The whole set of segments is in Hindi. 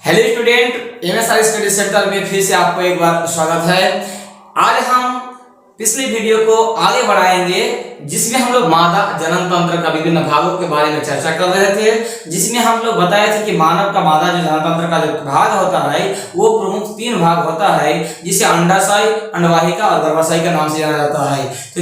Hello student, MSR study centre में फिर से आपको एक बार स्वागत है। आज हम पिछली वीडियो को आगे बढ़ाएंगे जिसमें हम लोग मादा जनन तंत्र का विभिन्न भागों के बारे में चर्चा कर रहे थे, जिसमें हम लोग बताए थे कि मानव का मादा जो जनन तंत्र का जो भाग होता है वो प्रमुख 3 भाग होता है, जिसे अंडाशय, अंडवाहिका और गर्भाशय के नाम से जाना जाता है। तो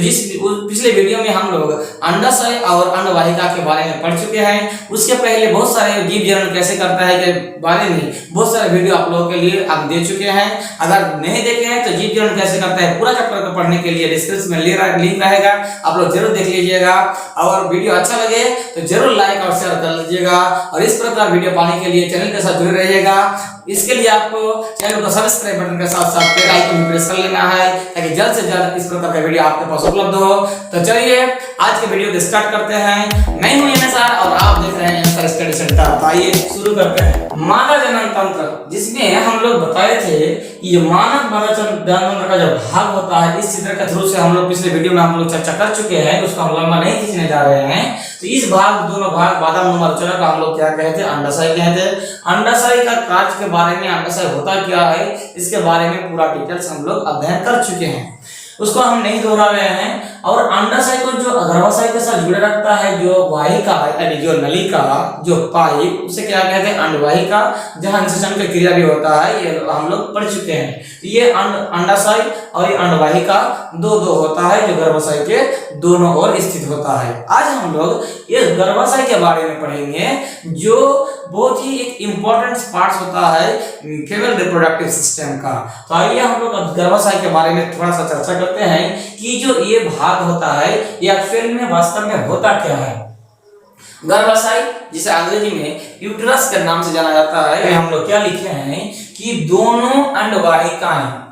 पिछले वीडियो में हम लोग अंडाशय और अंडवाहिका के बारे में पढ़ चुके हैं। उसके पहले बहुत सारे जीव जनन कैसे करता है के बारे में बहुत सारे वीडियो आप लोगों के लिए आप दे चुके हैं। अगर नहीं देखे हैं तो जीव जनन कैसे करता है पूरा चैप्टर को पढ़ने के लिए डिस्क्रिप्शन में लिंक रहेगा, आप लोग जरूर देख लीजिएगा। और वीडियो अच्छा लगे तो जरूर लाइक और शेयर कर लीजिएगा, और इस प्रकार वीडियो पाने के लिए चैनल के साथ जुड़े रहिएगा। इसके लिए आपको चैनल को सब्सक्राइब बटन के साथ साथ बेल आइकन भी प्रेस कर लेना है ताकि जल्द से जल्द इस प्रकार का वीडियो आपके पास उपलब्ध हो। तो चलिए आज के वीडियो को स्टार्ट करते हैं। मैं हूं एमएसआर और आप देख रहे हैं एमएसआर स्टडी सेंटर। आइए शुरू करते हैं। मादा जनन तंत्र, जिसमें हम लोग बताए थे कि ये मानव मादा जनन तंत्र का जो भाग होता है, इस चित्र के थ्रू से हम लोग पिछले वीडियो में हम लोग चर्चा कर चुके हैं, उसको हम लंबा नहीं खींचने जा रहे हैं। तो इस दोनों भाग बादाम रचना का हम लोग क्या कहते हैं, अंडाशय कहते हैं। अंडाशय का कार्य के बारे में, अंडाशय होता क्या है इसके बारे में पूरा डिटेल्स हम लोग अध्ययन कर चुके हैं, उसको हम नहीं दोहरा रहे हैं। और अंडाशय को जो गर्भाशय के साथ जुड़े रखता है जो वाहिका है, यानी जो नलिका, जो पाइप, उसे क्या कहते हैं, अंडवाहिका, जहां निषेचन की क्रिया भी होता है, ये हम लोग पढ़ चुके हैं। ये अंडाशय और ये अंडवाहिका दो होता है जो गर्भाशय के दोनों ओर स्थित होता है। आज हम लोग इस गर्भाशय के बारे में पढ़ेंगे, जो बहुत ही एक इम्पोर्टेंट पार्ट होता है फीमेल रिप्रोडक्टिव सिस्टम का। तो आइए हम लोग गर्भाशय के बारे में थोड़ा सा चर्चा करते हैं कि जो ये भाग होता है ये एक्चुअल में वास्तव में होता क्या है। गर्भाशय, जिसे अंग्रेजी में यूटेरस के नाम से जाना जाता है, हम लोग क्या लिखे हैं कि दोनों अंडवाहिकाएं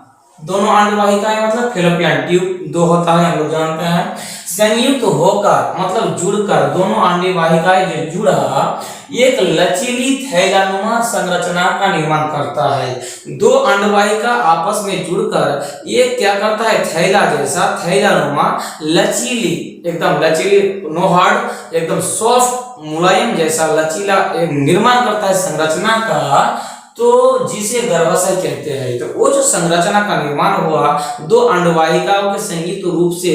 मतलब फैलोपियन ट्यूब दो होता है, हम लोग जानते हैं। संयुक्त होकर मतलब जुड़कर, दोनों अंडवाहिकाएं जो जुड़ा एक लचीली थैलानुमा संरचना का निर्माण करता है। दो अंडवाहिका आपस में जुड़कर एक क्या करता है, थैला जैसा, थैलानुमा, लचीली, एकदम लचीली, नो हार्ड, एकदम सॉफ्ट, मुलायम जैसा लचीला निर्माण करता है संरचना का, तो जिसे गर्भाशय कहते हैं। तो वो जो संरचना का निर्माण हुआ दो अंडवाहिकाओं के संयुक्त रूप से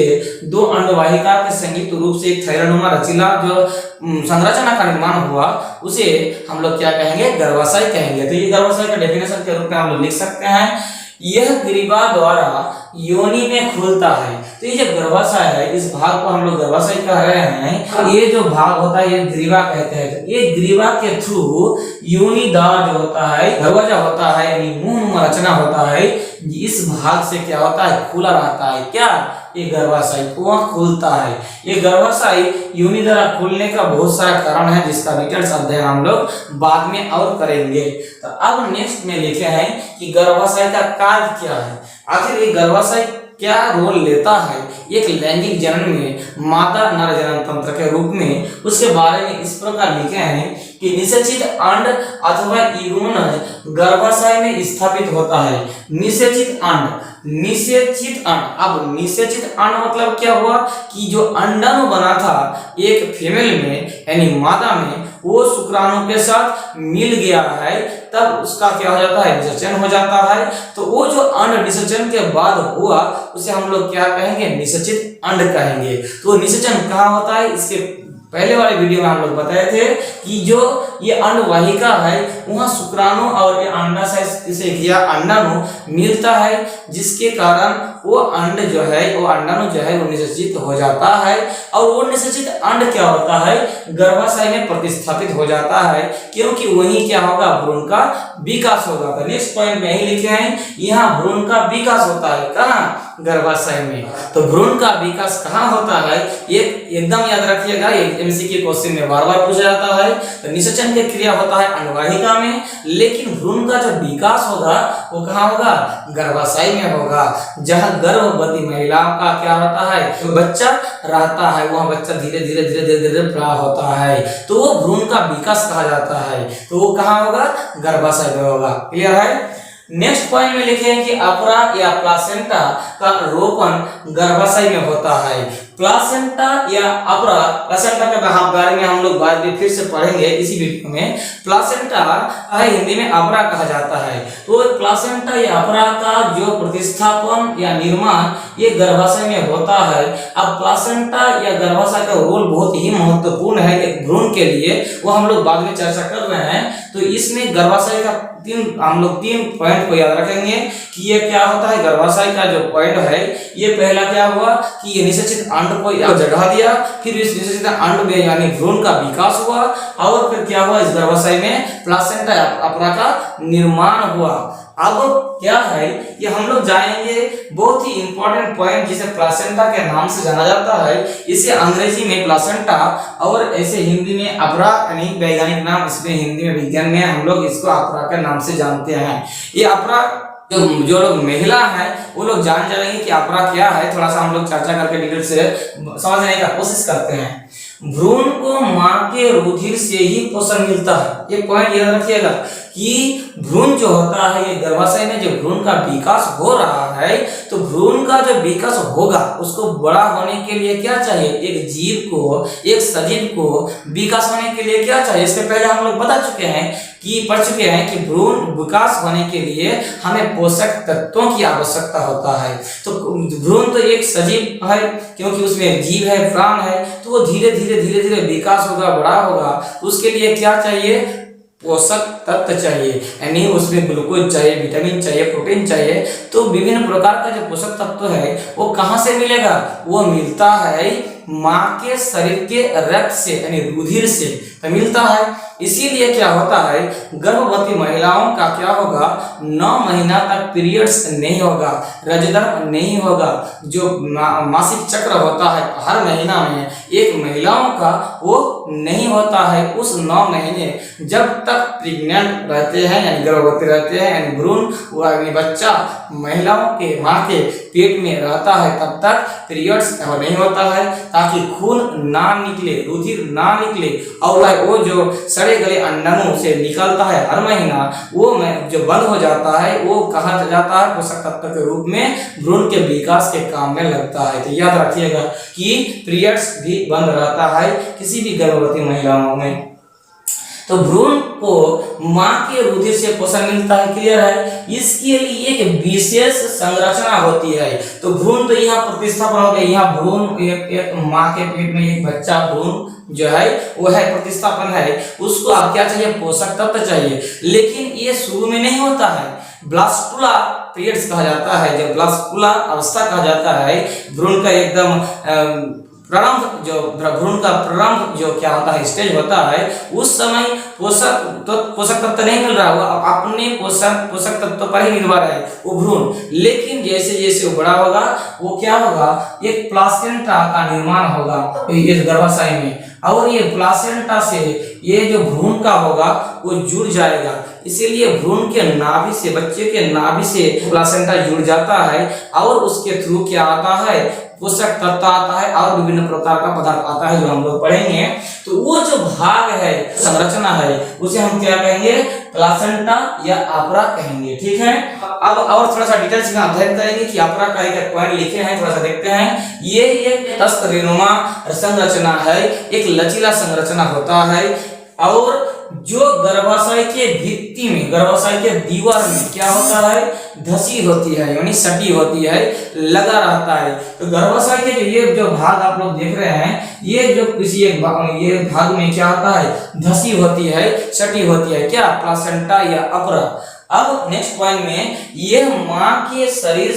एक थैलानुमा लचीला जो संरचना का निर्माण हुआ, उसे हम लोग क्या कहेंगे, गर्भाशय कहेंगे। तो ये गर्भाशय का डेफिनेशन के रूप में हम लोग लिख सकते हैं, यह ग्रीवा द्वारा योनि में खुलता है। तो ये जो गर्भाशय है, इस भाग को हम लोग गर्भाशय कह रहे हैं। ये जो भाग होता है ये ग्रीवा कहते हैं। तो ये ग्रीवा के थ्रू योनिद्वार जो होता है, दरवाजा होता है, यानी मुंह रचना होता है, इस भाग से क्या होता है, खुला रहता है। क्या ये गर्भाशय वह खुलता है। ये गर्भाशय योनि द्वारा खुलने का बहुत सारा कारण है, जिसका डिटेल्स अध्ययन हम लोग बाद में और करेंगे। तो अब नेक्स्ट में लिखे हैं कि गर्भाशय का कार्य क्या है। आखिर ये गर्भाशय क्या रोल लेता है एक लैंगिक जनन में मादा नर जनन तंत्र के रूप में, उसके बारे में इस प्रकार लिखे हैं कि निषेचित अंड अथवा यूगुन गर्भाशय में स्थापित होता है। निषेचित अंड, अब निषेचित अंड मतलब क्या हुआ कि जो अंडाणु बना था एक फीमेल में यानी मादा में, वो शुक्राणु के साथ मिल गया है, तब उसका क्या हो जाता है, निषेचन हो जाता है। तो वो जो अंड निषेचन के बाद हुआ उसे हम लोग क्या कहेंगे, निषेचित अंड कहेंगे। तो निषेचन कहाँ होता है, इसके पहले वाले वीडियो में हम लोग बताए थे कि जो ये अंडवाहिका है वहां शुक्राणु और ये अंडाशय से किया अंडाणु मिलता है, जिसके कारण वो अंड जो है, वो अंडाणु जो है वो निषेचित हो जाता है। और वो निषेचित अंड क्या होता है, गर्भाशय में प्रतिस्थापित हो जाता है, क्योंकि वही क्या होगा, भ्रूण का विकास होगा। तो नेक्स्ट पॉइंट में ही लिखे हैं, यहाँ भ्रूण का विकास होता है कहाँ, गर्भाशय में। तो भ्रूण का विकास कहाँ होता है, एकदम याद रखिएगा, एमसीक्यू क्वेश्चन में बार बार पूछा जाता है। तो निषेचन की क्रिया होता है अंडवाहिका में, लेकिन भ्रूण का जो विकास होगा वो कहाँ होगा, गर्भाशय में होगा, जहां गर्भवती महिलाओं का क्या होता है, तो बच्चा रहता है, वह बच्चा धीरे धीरे बड़ा होता है। तो वो भ्रूण का विकास कहा जाता है। तो वो कहाँ होगा, गर्भाशय में होगा। क्लियर है। नेक्स्ट पॉइंट में लिखे हैं कि अपरा या प्लासेंटा का रोपण गर्भाशय में होता है। प्लासेंटा या अपरा, प्लासेंटा के बारे में हम लोग बाद में फिर से पढ़ेंगे इसी वीडियो में। प्लासेंटा हिंदी में अपरा कहा जाता है। तो प्लासेंटा या अपरा का जो प्रतिस्थापन या निर्माण ये गर्भाशय में होता है। अब प्लासेंटा या गर्भाशय का रोल बहुत ही महत्वपूर्ण है एक भ्रूण के लिए, वो हम लोग बाद में चर्चा कर रहे हैं। तो इसमें गर्भाशय का हम लोग तीन पॉइंट को याद रखेंगे कि ये क्या होता है। गर्भाशय का जो पॉइंट है, ये पहला क्या हुआ कि ये निषेचित अंड को जगह दिया, फिर इस निषेचित अंड में यानी भ्रूण का विकास हुआ, और फिर क्या हुआ, इस गर्भाशय में प्लासेंटा अपरा का निर्माण हुआ। अब क्या है ये हम लोग जानेंगे, बहुत ही इंपॉर्टेंट पॉइंट जिसे प्लासेंटा के नाम से जाना जाता है। इसे अंग्रेजी में प्लासेंटा और ऐसे हिंदी में अपरा, यानी वैज्ञानिक नाम इसमें हिंदी में विज्ञान में हम लोग इसको अपरा के नाम से जानते हैं। ये अपरा जो लोग महिला है वो लोग जान जाएंगे कि अपरा क्या है। थोड़ा सा हम लोग चर्चा करके डिटेल से समझने का कोशिश करते हैं। भ्रूण को मां के रुधिर से ही पोषण मिलता है। ये पॉइंट याद रखिएगा कि भ्रूण जो होता है, ये गर्भाशय में जो भ्रूण का विकास हो रहा है, तो भ्रूण का जो विकास होगा उसको बड़ा होने के लिए क्या चाहिए, एक जीव को, एक सजीव को विकास होने के लिए क्या चाहिए। इससे पहले हम लोग बता चुके हैं कि पढ़ चुके हैं कि भ्रूण विकास होने के लिए हमें पोषक तत्वों की आवश्यकता होता है। तो भ्रूण तो एक सजीव है क्योंकि उसमें जीव है, प्राण है, तो वो धीरे धीरे विकास होगा, बड़ा होगा। उसके लिए क्या चाहिए, पोषक तत्व चाहिए, यानी उसमें ग्लूकोज चाहिए, विटामिन चाहिए, प्रोटीन चाहिए। तो विभिन्न प्रकार का जो पोषक तत्व है वो कहाँ से मिलेगा, वो मिलता है माँ के शरीर के रक्त से यानी रुधिर से तो मिलता है। इसीलिए क्या होता है, गर्भवती महिलाओं का क्या होगा, 9 महीना तक पीरियड्स नहीं होगा, रजधर्म नहीं होगा। जो मासिक चक्र होता है हर महीना में एक महिलाओं का, वो नहीं होता है उस 9 महीने जब तक प्रेग्नेंट रहते हैं यानी गर्भवती रहते हैं, यानी भ्रूण यानी बच्चा महिलाओं के माँ के पेट में रहता है, तब तक पीरियड्स नहीं होता है, ताकि खून ना निकले, रुधिर ना निकले। और वो जो सड़े गले अंडाणु से निकलता है हर महीना, वो जो बंद हो जाता है, वो कहा जाता है पोषक तत्व के रूप में भ्रूण के विकास के काम में लगता है। तो याद रखिएगा कि पीरियड्स भी बंद रहता है किसी भी गर्भवती महिलाओं में। तो भ्रूण को मां के रुधिर से पोषण मिलता है, क्लियर है। इसके लिए एक विशेष संरचना होती है। तो भ्रूण तो यहाँ प्रतिस्थापन हो गया, यहाँ भ्रूण एक मां के पेट में एक बच्चा भ्रूण जो है वो है प्रतिस्थापन है, उसको अब क्या चाहिए, पोषक तत्व चाहिए। लेकिन ये शुरू में नहीं होता है, ब्लास्टुला पीरियड्स कहा जाता है, जब ब्लास्टुला अवस्था कहा जाता है, भ्रूण का एकदम प्रारंभ जो भ्रूण का प्रारंभ जो क्या होता है स्टेज होता है, उस समय पोषक तत्व नहीं मिल रहा, वो अपने पोषक तत्व पर ही निर्भर है वो भ्रूण। लेकिन जैसे जैसे वो बड़ा होगा, वो क्या होगा, एक प्लासेंटा का निर्माण होगा इस गर्भाशय में, और ये प्लासेंटा से ये जो भ्रूण का होगा वो जुड़ जाएगा। इसीलिए भ्रूण के नाभि से, बच्चे के नाभि से प्लासेंटा जुड़ जाता है, और उसके थ्रू क्या आता है, पोषक तत्व आता है और विभिन्न प्रकार का पदार्थ आता है जो हम लोग पढ़ेंगे। तो वो जो भाग है, संरचना है, उसे हम क्या कहेंगे, प्लासेंटा या अपरा कहेंगे। ठीक है, अब और थोड़ा सा डिटेल्स में अध्ययन करेंगे कि अपरा का एक पॉइंट लिखे हैं, थोड़ा सा देखते हैं। ये एक तस्तरेनुमा संरचना है, एक लचीला संरचना होता है, और जो गर्भाशय के भित्ति में, गर्भाशय के दीवार में क्या होता है, धसी होती है यानी सटी होती है, लगा रहता है। तो गर्भाशय के ये जो भाग आप लोग देख रहे हैं, ये जो किसी एक ये भाग में क्या होता है, धसी होती है, सटी होती है, क्या, प्लासेंटा या अपरा। अब नेक्स्ट पॉइंट में, ये माँ के शरीर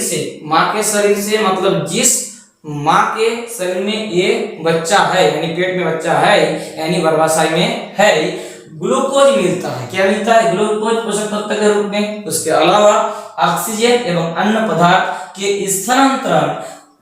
से मतलब जिस माँ के शरीर में ये बच्चा है यानी पेट में बच्चा है यानी गर्भाशय में है, ग्लूकोज मिलता है। क्या मिलता है, ग्लूकोज पोषक तत्व के रूप में। उसके अलावा ऑक्सीजन एवं अन्य पदार्थ के स्थानांतरण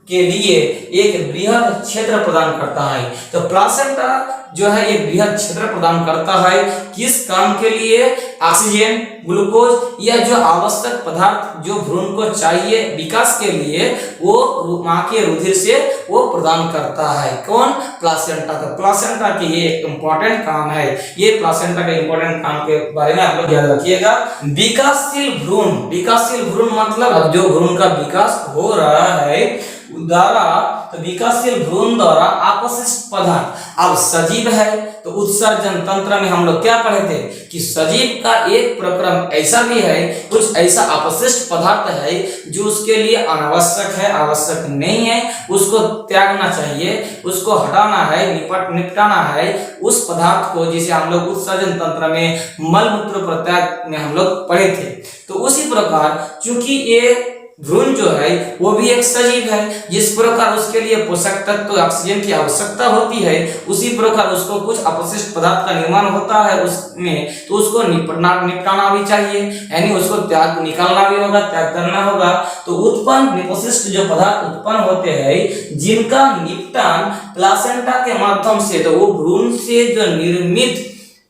के लिए एक बृहद क्षेत्र प्रदान करता है। तो प्लासेंटा जो है एक बृहद क्षेत्र प्रदान करता है, किस काम के लिए, ऑक्सीजन, ग्लूकोज या जो आवश्यक पदार्थ जो भ्रूण को चाहिए विकास के लिए, वो मां के रुधिर से वो प्रदान करता है। कौन, प्लासेंटा। तो प्लासेंटा की ये एक इंपॉर्टेंट काम है। ये प्लासेंटा के इंपॉर्टेंट काम के बारे में आप लोग याद रखिएगा। विकासशील भ्रूण मतलब जो भ्रूण का विकास हो रहा है द्वारा तो विकासशील भ्रूण द्वारा अपशिष्ट पदार्थ। अब सजीव है तो उत्सर्जन तंत्र में हम लोग क्या पढ़े थे कि सजीव का एक प्रक्रम ऐसा भी है, कुछ ऐसा अपशिष्ट पदार्थ है जो उसके लिए अनावश्यक है, आवश्यक नहीं है, उसको त्यागना चाहिए, उसको हटाना है, निपटाना है उस पदार्थ को, जिसे हम लोग उत्सर्जन तंत्र में मल मूत्र प्रत्याग में हम लोग पढ़े थे। तो उसी प्रकार चूंकि ये भ्रूण जो है वो भी एक सजीव है, जिस प्रकार उसके लिए पोषक तत्व ऑक्सीजन की आवश्यकता होती है, उसी प्रकार उसको कुछ अपशिष्ट पदार्थ का निर्माण होता है उसमें, तो उसको निपटाना भी चाहिए, यानी उसको त्याग निकालना भी होगा, त्याग करना होगा। तो उत्पन्न अपशिष्ट जो पदार्थ उत्पन्न होते हैं जिनका निपटान प्लासेंटा के माध्यम से, तो वो भ्रूण से जो निर्मित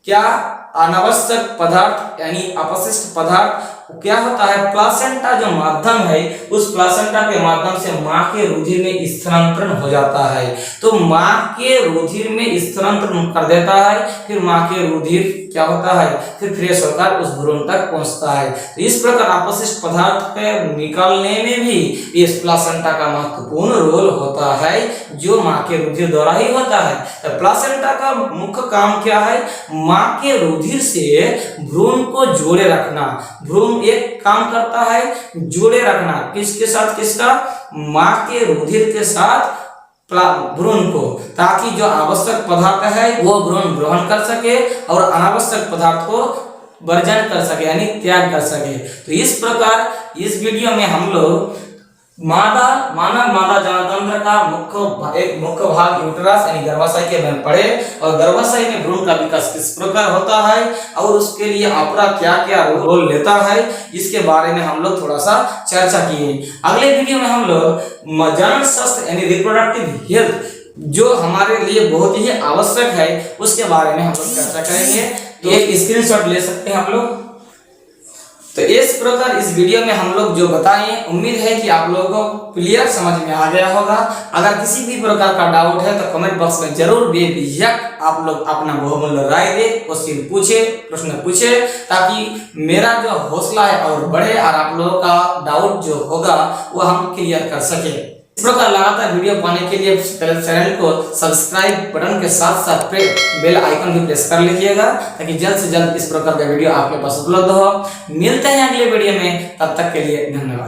क्या अनावश्यक पदार्थ यानी अपशिष्ट पदार्थ क्या होता है, प्लासेंटा जो माध्यम है उस प्लासेंटा के माध्यम से मां के रुधिर में स्थानांतरण हो जाता है। तो मां के रुधिर में स्थानांतरण कर देता है, फिर मां के रुधिर क्या होता है, फिर फ्रेश होकर उस भ्रूण तक पहुंचता है। तो इस प्रकार अपशिष्ट पदार्थ के निकालने में भी इस प्लासेंटा का महत्वपूर्ण रोल होता है, जो मां के रुधिर द्वारा ही होता है। तो प्लासेंटा का मुख्य काम क्या है, मां के रुधिर से भ्रूण को जोड़े रखना। भ्रूण एक काम करता है जोड़े रखना, किसके साथ, किसका, मां के रुधिर के साथ भ्रूण को, ताकि जो आवश्यक पदार्थ है वो भ्रूण ग्रहण कर सके और अनावश्यक पदार्थ को वर्जन कर सके यानी त्याग कर सके। तो इस प्रकार इस वीडियो में हम लोग मानव मादा जननतंत्र का मुख्य भाग यूटेरस यानी गर्भाशय के बारे में पढ़े, और गर्भाशय में भ्रूण का विकास किस प्रकार होता है और उसके लिए अपरा क्या क्या रोल लेता है, इसके बारे में हम लोग थोड़ा सा चर्चा किए। अगले वीडियो में हम लोग जनन स्वास्थ्य यानी रिप्रोडक्टिव हेल्थ जो हमारे लिए बहुत ही आवश्यक है उसके बारे में हम लोग चर्चा करेंगे। तो एक स्क्रीनशॉट ले सकते हैं आप लोग। तो इस प्रकार इस वीडियो में हम लोग जो बताएं, उम्मीद है कि आप लोगों को क्लियर समझ में आ गया होगा। अगर किसी भी प्रकार का डाउट है तो कमेंट बॉक्स में जरूर बेझिझक आप लोग अपना बहुमूल्य राय दे, क्वेश्चन पूछे, प्रश्न पूछे, ताकि मेरा जो हौसला है और बढ़े और आप लोगों का डाउट जो होगा वो हम क्लियर कर सके। इस प्रकार लगातार वीडियो पाने के लिए चैनल को सब्सक्राइब बटन के साथ साथ बेल आइकन भी प्रेस कर लीजिएगा, ताकि जल्द से जल्द इस प्रकार का वीडियो आपके पास उपलब्ध हो। मिलते हैं अगले वीडियो में, तब तक के लिए धन्यवाद।